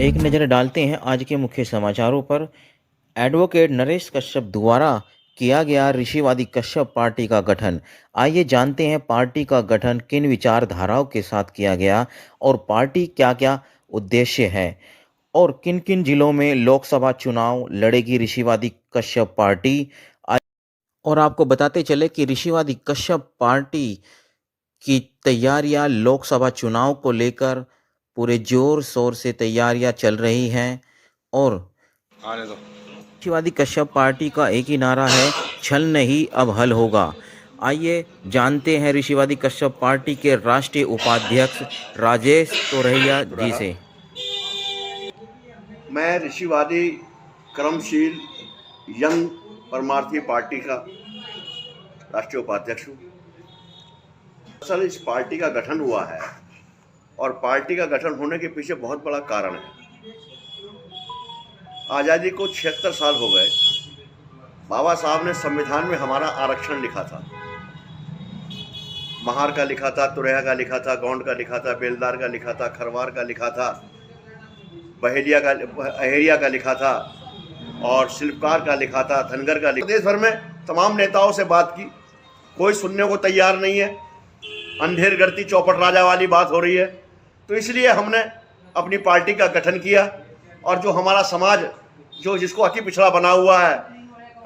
एक नज़र डालते हैं आज के मुख्य समाचारों पर। एडवोकेट नरेश कश्यप द्वारा किया गया ऋषिवादी कश्यप पार्टी का गठन। आइए जानते हैं पार्टी का गठन किन विचारधाराओं के साथ किया गया और पार्टी क्या-क्या उद्देश्य है और किन-किन जिलों में लोकसभा चुनाव लड़ेगी ऋषिवादी कश्यप पार्टी। और आपको बताते चले कि ऋषिवादी कश्यप पार्टी की तैयारियां लोकसभा चुनाव को लेकर पूरे जोर शोर से तैयारियां चल रही हैं और आने दो। ऋषिवादी कश्यप पार्टी का एक ही नारा है, छल नहीं अब हल होगा। आइए जानते हैं ऋषिवादी कश्यप पार्टी के राष्ट्रीय उपाध्यक्ष राजेश तोरैया जी से। मैं ऋषिवादी कर्मशील यंग परमार्थी पार्टी का राष्ट्रीय उपाध्यक्ष हूँ। दरअसल इस पार्टी का गठन हुआ है और पार्टी का गठन होने के पीछे बहुत बड़ा कारण है। आज़ादी को 76 साल हो गए। बाबा साहब ने संविधान में हमारा आरक्षण लिखा था, महार का लिखा था, तुरैया का लिखा था, गौंड का लिखा था, बेलदार का लिखा था, खरवार का लिखा था, अहेरिया का लिखा था और शिल्पकार का लिखा था, धनगर का लिखा। देश भर में तमाम नेताओं से बात की, कोई सुनने को तैयार नहीं है। अंधेर गर्ती चौपट राजा वाली बात हो रही है। तो इसलिए हमने अपनी पार्टी का गठन किया और जो हमारा समाज जो जिसको अति पिछड़ा बना हुआ है,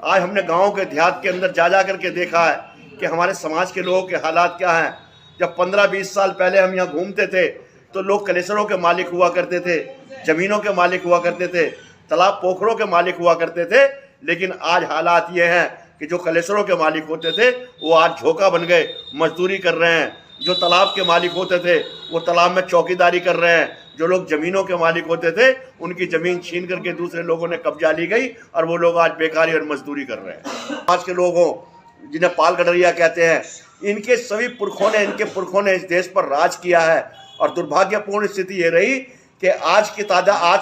आज हमने गाँव के देहात के अंदर जा करके देखा है कि हमारे समाज के लोगों के हालात क्या हैं। जब 15-20 साल पहले हम यहाँ घूमते थे तो लोग कलेसरों के मालिक हुआ करते थे, ज़मीनों के मालिक हुआ करते थे, तालाब पोखरों के मालिक हुआ करते थे। लेकिन आज हालात ये हैं कि जो कलेसरों के मालिक होते थे वो आज झोंका बन गए, मजदूरी कर रहे हैं। जो तालाब के मालिक होते थे वो तालाब में चौकीदारी कर रहे हैं। जो लोग ज़मीनों के मालिक होते थे उनकी ज़मीन छीन करके दूसरे लोगों ने कब्जा ली गई और वो लोग आज बेकारी और मजदूरी कर रहे हैं। आज के लोग हों जिन्हें पाल गडरिया कहते हैं, इनके सभी पुरखों ने इस देश पर राज किया है। और दुर्भाग्यपूर्ण स्थिति ये रही कि आज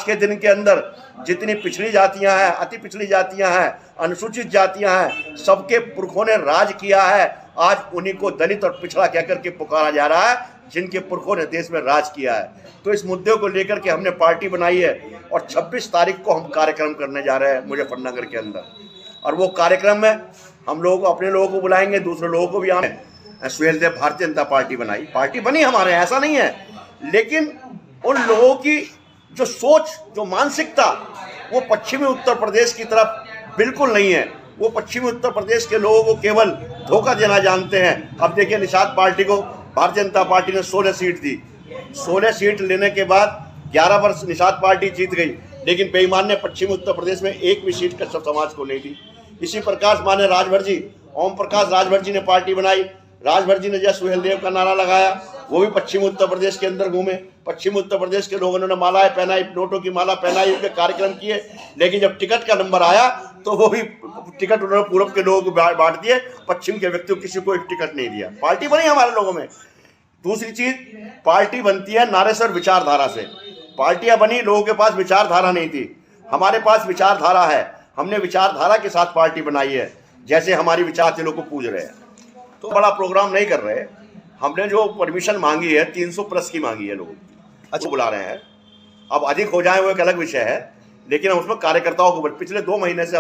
के दिन के अंदर जितनी पिछड़ी जातियां हैं, अति पिछड़ी जातियां हैं, अनुसूचित जातियां हैं, सबके पुरखों ने राज किया है। आज उन्हीं को दलित और पिछड़ा कहकर के पुकारा जा रहा है जिनके पुरखों ने देश में राज किया है। तो इस मुद्दे को लेकर के हमने पार्टी बनाई है और 26 तारीख को हम कार्यक्रम करने जा रहे हैं मुजफ्फरनगर के अंदर। और वो कार्यक्रम में हम लोग अपने लोगों को बुलाएंगे, दूसरे लोगों को भी आए। सुहेल देव भारतीय जनता पार्टी बनाई, पार्टी बनी हमारे, ऐसा नहीं है। लेकिन उन लोगों की जो सोच, जो मानसिकता, वो पश्चिमी उत्तर प्रदेश की तरफ बिल्कुल नहीं है। वो पश्चिमी उत्तर प्रदेश के लोगों को केवल धोखा देना जानते हैं। अब देखिए, निषाद पार्टी को भारतीय जनता पार्टी ने 16 सीट दी। 16 सीट लेने के बाद 11 वर्ष निषाद पार्टी जीत गई, लेकिन बेईमान ने पश्चिमी उत्तर प्रदेश में एक भी सीट कश्यप समाज को नहीं दी। इसी प्रकार माने राजभर जी, ओम प्रकाश राजभर जी ने पार्टी बनाई। राजभर जी ने जय सुहेल देव का नारा लगाया, वो भी पश्चिमी उत्तर प्रदेश के अंदर घूमे। पश्चिमी उत्तर प्रदेश के लोगों ने मालाएं पहनाई, नोटों की माला पहनाई, उनके कार्यक्रम किए। लेकिन जब टिकट का नंबर आया तो वो भी टिकट उन्होंने पूर्व के लोगों को बांट दिए, पश्चिम के व्यक्तियों को किसी को एक टिकट नहीं दिया। पार्टी बनी हमारे लोगों में। दूसरी चीज, पार्टी बनती है नारे से और विचारधारा से। पार्टियां बनी, लोगों के पास विचारधारा नहीं थी। हमारे पास विचारधारा है, हमने विचारधारा के साथ पार्टी बनाई है। जैसे हमारी विचार से लोग को पूज रहे हैं, तो बड़ा प्रोग्राम नहीं कर रहे। हमने जो परमिशन मांगी है 300 प्लस की मांगी है, लोग अच्छा बुला रहे हैं। अब अधिक हो जाए वो एक अलग विषय है, लेकिन हम उसमें कार्यकर्ताओं को पिछले 2 महीने से